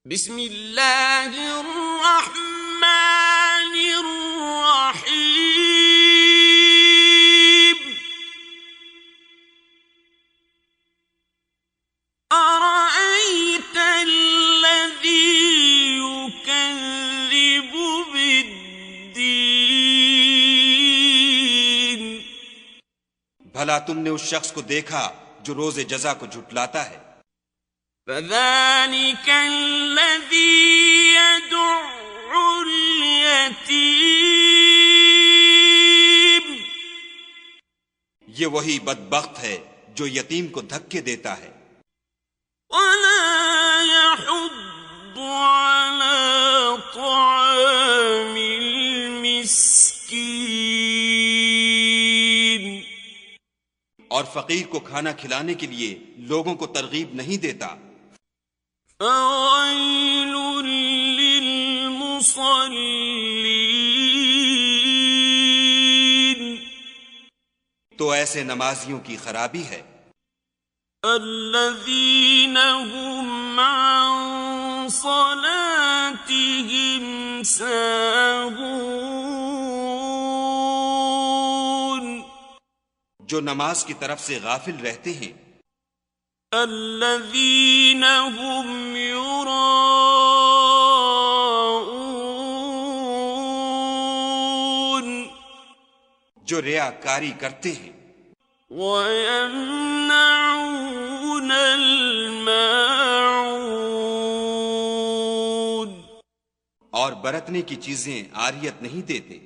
بسم اللہ الرحمن الرحیم ارأیت الذی یکذب بالدین بھلا تم نے اس شخص کو دیکھا جو روز جزا کو جھٹلاتا ہے؟ فذلك الذي يدع اليتيم یہ وہی بدبخت ہے جو یتیم کو دھکے دیتا ہے ولا يحض على طعام المسكين اور فقیر کو کھانا کھلانے کے لیے لوگوں کو ترغیب نہیں دیتا۔ فويل للمصلين تو ایسے نمازیوں کی خرابی ہے الذين هم عن صلاتهم ساهون جو نماز کی طرف سے غافل رہتے ہیں الذين هم يراءون جو ریاکاری کرتے ہیں ويمنعون الماعون اور برتنے کی چیزیں عاریت نہیں دیتے۔